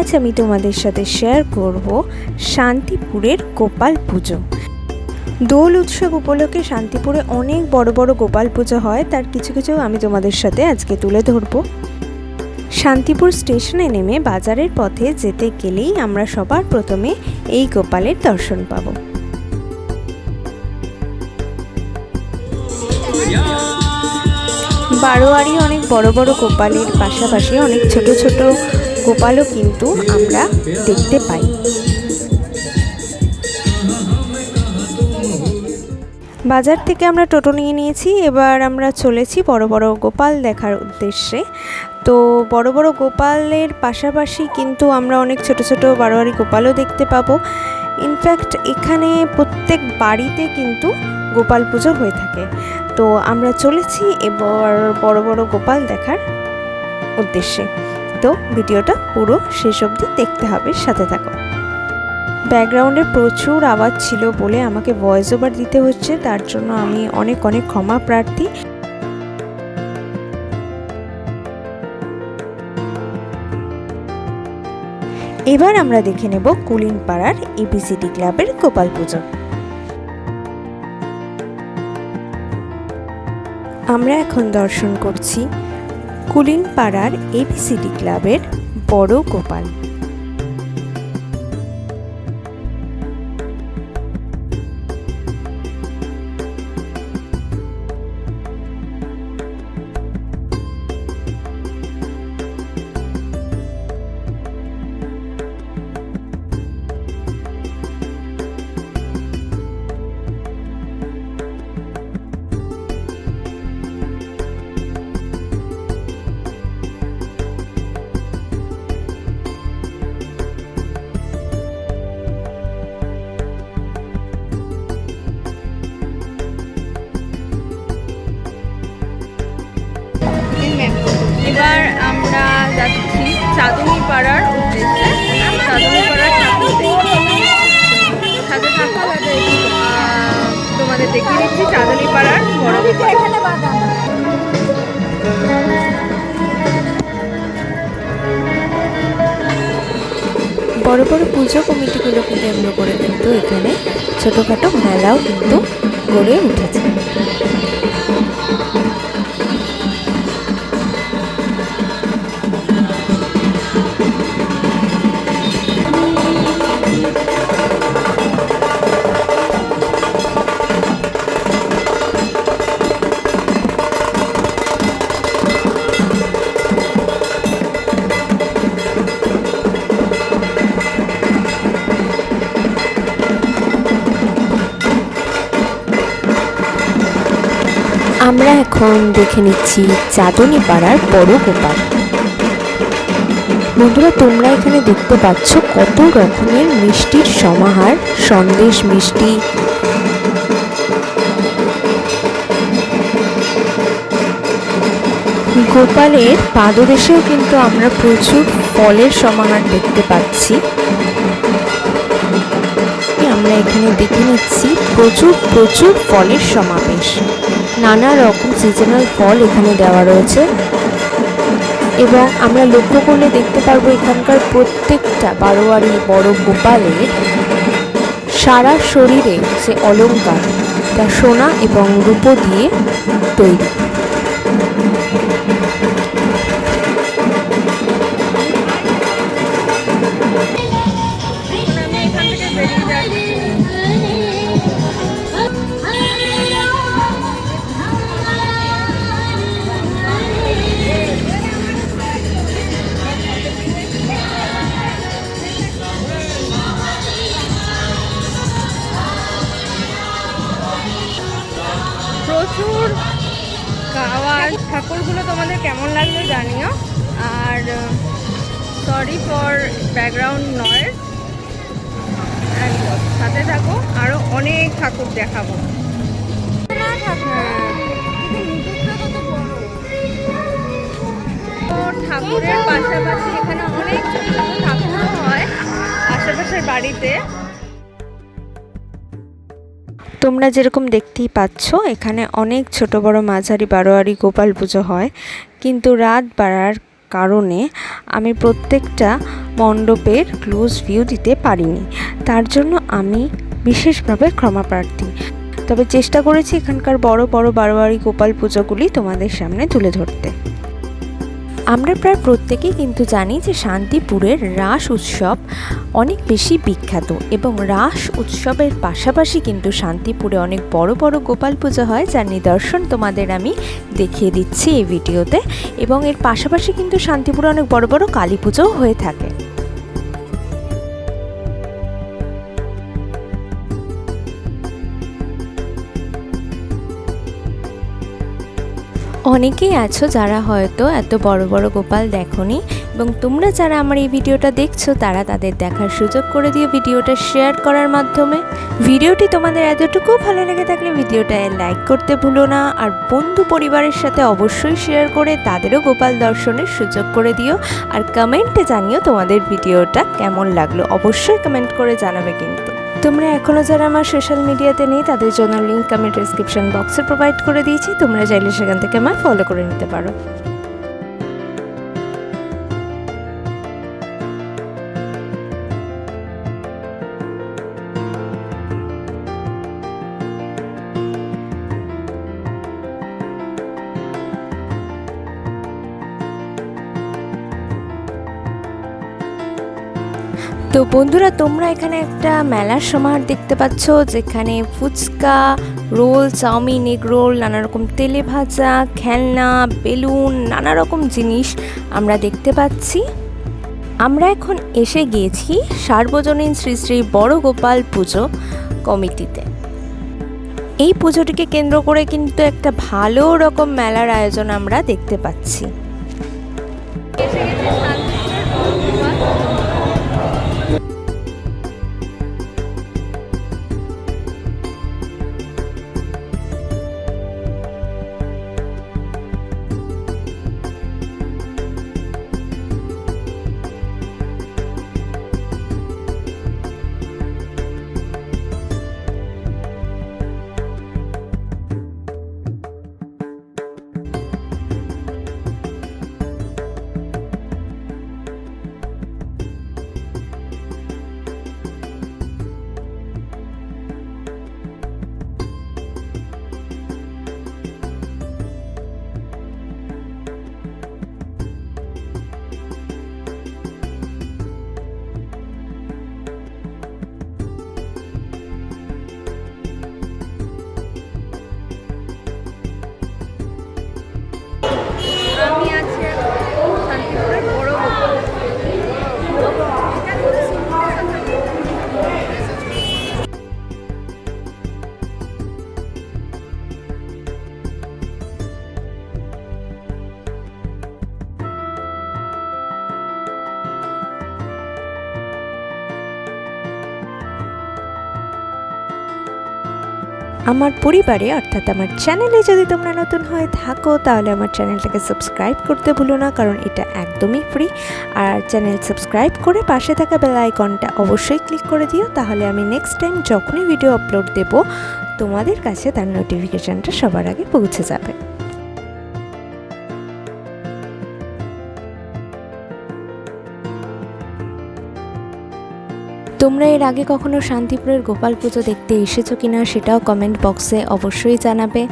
আজ আমি তোমাদের সাথে শেয়ার করব শান্তিপুরের গোপাল পুজো। দোল উৎসব উপলক্ষে শান্তিপুরে অনেক বড় বড় গোপাল পুজো হয়, তার কিছু কিছু আমি তোমাদের সাথে আজকে তুলে ধরব। শান্তিপুর স্টেশনে নেমে বাজারের পথে যেতে গেলেই আমরা সবার প্রথমে এই গোপালের দর্শন পাব। বারোয়ারি অনেক বড় বড় গোপালের পাশাপাশি অনেক ছোট ছোট গোপালও কিন্তু আমরা দেখতে পাই। বাজার থেকে আমরা টোটো নিয়ে নিয়েছি, এবার আমরা চলেছি বড় বড় গোপাল দেখার উদ্দেশ্যে। তো বড় বড় গোপালের পাশাপাশি কিন্তু আমরা অনেক ছোট ছোট বারোয়ারি গোপালও দেখতে পাবো। ইনফ্যাক্ট এখানে প্রত্যেক বাড়িতে কিন্তু গোপাল পুজো হয়ে থাকে। তো আমরা চলেছি এবার বড় বড় গোপাল দেখার উদ্দেশ্যে। তো ভিডিওটা পুরো শেষ অবধি দেখতে হবে, সাথে থাকো। ব্যাকগ্রাউন্ডে প্রচুর আওয়াজ ছিল বলে আমাকে ভয়েস ওভার দিতে হচ্ছে, তার জন্য আমি অনেক অনেক ক্ষমা প্রার্থী। এবার আমরা দেখে নেব কুলিনপাড়ার এবিসিডি ক্লাবের গোপাল পুজো। আমরা এখন দর্শন করছি কুলিনপাড়ার এবিসিডি ক্লাবের বড় গোপাল। এবার আমরা যাচ্ছি চাঁদনী পাড়ার উদ্দেশ্যে। চাঁদনী পাড়ার সাথে তোমাদের দেখিয়ে দিচ্ছি চাঁদনী পাড়ার বড় গোপাল। বড় বড় পুজো কমিটিগুলোকে কেন্দ্র করে কিন্তু এখানে ছোটোখাটো মেলাও কিন্তু গড়ে উঠেছে। আমরা এখন দেখে নিচ্ছি চাঁদনী পাড়ার বড় গোপাল। বন্ধুরা, তোমরা এখানে দেখতে পাচ্ছ কত রকমের মিষ্টির সমাহার, সন্দেশ মিষ্টি, গোপালের পাদদেশেও কিন্তু আমরা প্রচুর ফলের সমাহার দেখতে পাচ্ছি। আমরা এখানে দেখে নিচ্ছি প্রচুর প্রচুর ফলের সমাবেশ। নানা রকম সিজনাল ফল এখানে দেওয়া রয়েছে এবং আমরা লক্ষ্য করলে দেখতে পারবো এখানকার প্রত্যেকটা বারোয়ারি বড় গোপালের সারা শরীরে যে অলংকার, তা সোনা এবং রূপো দিয়ে তৈরি। প্রচুর আওয়াজ। ঠাকুরগুলো তোমাদের কেমন লাগলো জানিও, আর সরি ফর ব্যাকগ্রাউন্ড নয়েজ। সাথে থাকো, আরো অনেক ঠাকুর দেখাবো। ঠাকুরের পাশাপাশি এখানে অনেক ছোট ছোট ঠাকুরও হয় আশেপাশের বাড়িতে। তোমরা যেরকম দেখতেই পাচ্ছ এখানে অনেক ছোট বড় মাঝারি বারোয়ারি গোপাল পুজো হয়, কিন্তু রাত বাড়ার কারণে আমি প্রত্যেকটা মণ্ডপের ক্লোজ ভিউ দিতে পারিনি, তার জন্য আমি বিশেষভাবে ক্ষমা প্রার্থী। তবে চেষ্টা করেছি এখানকার বড় বড় বারোয়ারি গোপাল পুজোগুলি তোমাদের সামনে তুলে ধরতে। আমরা প্রায় প্রত্যেকেই কিন্তু জানি যে শান্তিপুরের রাস উৎসব অনেক বেশি বিখ্যাত, এবং রাস উৎসবের পাশাপাশি কিন্তু শান্তিপুরে অনেক বড় বড় গোপাল পুজো হয়, যার নিদর্শন তোমাদের আমি দেখিয়ে দিচ্ছি এই ভিডিওতে। এবং এর পাশাপাশি কিন্তু শান্তিপুরে অনেক বড় বড় কালী পুজোও হয়ে থাকে। অনেকেই আছো যারা হয়তো এত বড় বড় গোপাল দেখোনি, এবং তোমরা যারা আমার এই ভিডিওটা দেখছো তারা তাদের দেখার সুযোগ করে দিও ভিডিওটা শেয়ার করার মাধ্যমে। ভিডিওটি তোমাদের এতটুকু ভালো লেগে থাকলে ভিডিওটায় লাইক করতে ভুলো না, আর বন্ধু পরিবারের সাথে অবশ্যই শেয়ার করে তাদেরও গোপাল দর্শনের সুযোগ করে দিও। আর কমেন্টে জানিও তোমাদের ভিডিওটা কেমন লাগলো, অবশ্যই কমেন্ট করে জানাবে। কিন্তু তোমরা এখনও যারা আমার সোশ্যাল মিডিয়াতে নেই তাদের জন্য লিঙ্ক আমি ডেসক্রিপশন বক্সে প্রোভাইড করে দিয়েছি, তোমরা চাইলে সেখান থেকে আমায় ফলো করে নিতে পারো। তো বন্ধুরা, তোমরা এখানে একটা মেলার সমাহার দেখতে পাচ্ছ, যেখানে fuchka, roll, chow mein, egg roll, নানা রকম তেলে ভাজা, খেলনা, বেলুন, নানা রকম জিনিস আমরা দেখতে পাচ্ছি। আমরা এখন এসে গিয়েছি সার্বজনীন শ্রী শ্রী বড় গোপাল পুজো কমিটিতে। এই পুজোটিকে কেন্দ্র করে কিন্তু একটা ভালো রকম মেলার আয়োজন আমরা দেখতে পাচ্ছি। আমি আছি শান্তিপুরের বড় গোপাল। আমার পরিবারে অর্থাৎ আমার চ্যানেলে যদি তোমরা নতুন হয়ে থাকো তাহলে আমার চ্যানেলটাকে সাবস্ক্রাইব করতে ভুলো না, কারণ এটা একদমই ফ্রি। আর চ্যানেল সাবস্ক্রাইব করে পাশে থাকা বেল আইকনটা অবশ্যই ক্লিক করে দিও, তাহলে আমি নেক্সট টাইম যখনই ভিডিও আপলোড দেব তোমাদের কাছে তার নোটিফিকেশানটা সবার আগে পৌঁছে যাবে। তোমরা এর আগে কখনো শান্তিপুরের গোপাল পুজো দেখতে এসেছো কিনা সেটাও কমেন্ট বক্সে অবশ্যই জানাবে,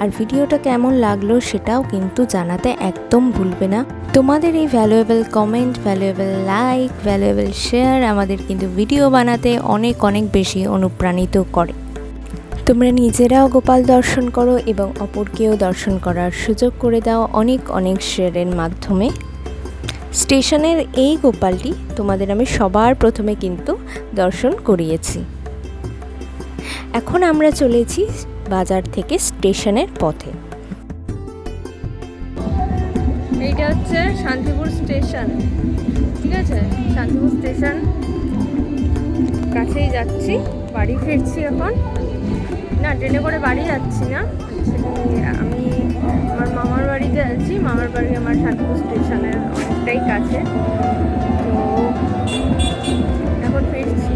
আর ভিডিওটা কেমন লাগলো সেটাও কিন্তু জানাতে একদম ভুলবে না। তোমাদের এই valuable comment, valuable like, valuable share আমাদের কিন্তু ভিডিও বানাতে অনেক অনেক বেশি অনুপ্রাণিত করে। তোমরা নিজেরাও গোপাল দর্শন করো এবং অপরকেও দর্শন করার সুযোগ করে দাও অনেক অনেক শেয়ারের মাধ্যমে। স্টেশনের এই গোপালটি তোমাদের আমি সবার প্রথমে কিন্তু দর্শন করিয়েছি। এখন আমরা চলেছি বাজার থেকে স্টেশনের পথে। এইটা হচ্ছে শান্তিপুর স্টেশন, ঠিক আছে? শান্তিপুর স্টেশন কাছেই যাচ্ছি, বাড়ি ফিরছি এখন। না, ট্রেনে করে বাড়ি যাচ্ছি না, আমি আমার মামার বাড়িতে আছি। মামার বাড়ি আমার শান্তিপুর স্টেশনের অনেকটাই কাছে, তো এখন ফিরছি।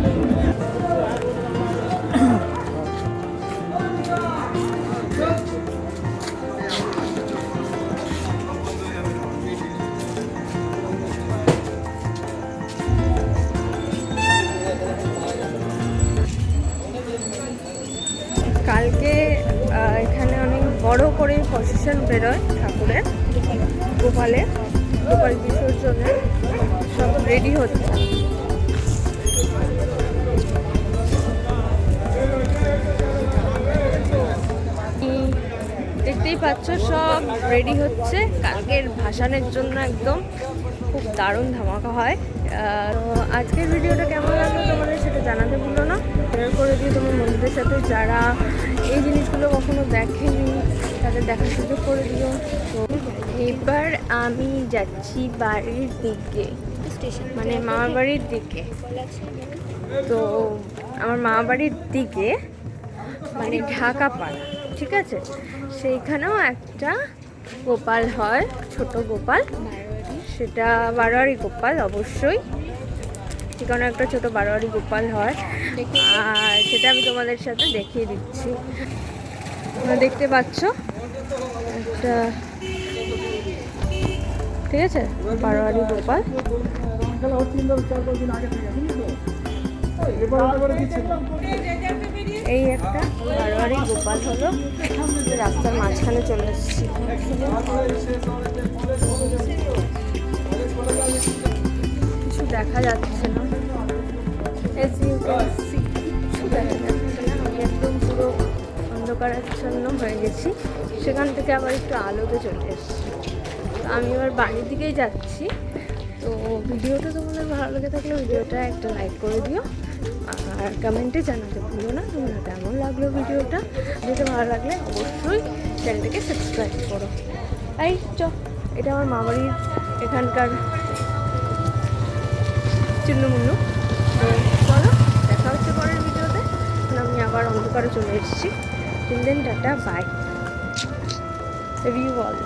কালকে এখানে অনেক বড় করে প্রসেশন বেরোয় ঠাকুরের, গোপাল বিসর্জনে সব রেডি হচ্ছে। দেখতেই পাচ্ছ সব রেডি হচ্ছে কালকের ভাসানের জন্য, একদম খুব দারুণ ধামাকা হয়। আজকের ভিডিওটা কেমন লাগলো তোমাদের সেটা জানাতে ভুলো না, শেয়ার করে দিও তোমার বন্ধুদের সাথে, যারা এই জিনিসগুলো কখনো দেখেনি তাদের দেখার সুযোগ করে দিও। তো এবার আমি যাচ্ছি বাড়ির দিকে, মানে মামার বাড়ির দিকে। তো আমার মামা বাড়ির দিকে মানে ঢাকা পাড়া, ঠিক আছে, সেইখানেও একটা গোপাল হয়, ছোট গোপাল, সেটা বারোয়ারি গোপাল অবশ্যই, সেখানে একটা ছোট বারোয়ারি গোপাল হয়, আর সেটা আমি তোমাদের সাথে দেখিয়ে দিচ্ছি। তোমরা দেখতে পাচ্ছ একটা, ঠিক আছে, বারোয়ারি গোপাল। এই একটা বারোয়ারি গোপাল হলো, রাস্তার মাঝখানে চলে এসেছি, কিছু দেখা যাচ্ছে না, কিছু দেখা যাচ্ছে না, আমি একদম পুরো অন্ধকারাচ্ছন্ন হয়ে গেছি। সেখান থেকে আবার একটু আলোতে চলে এসেছি। আমি এবার বাড়ির দিকেই যাচ্ছি। তো ভিডিওটা তোমাদের ভালো লেগে থাকলে ভিডিওটা একটা লাইক করে দিও, আর কমেন্টে জানাতে ভুলো না তোমরা কেমন লাগলো ভিডিওটা। ভিডিওটা ভালো লাগলে অবশ্যই চ্যানেলটাকে সাবস্ক্রাইব করো। এই এটা আমার মামারির এখানকার চিহ্নমূল্য। তো চলো, দেখা হচ্ছে পরের ভিডিওতে। আমি আবার অন্ধকারে চলে এসেছি। Till then, tata, bye, love you all.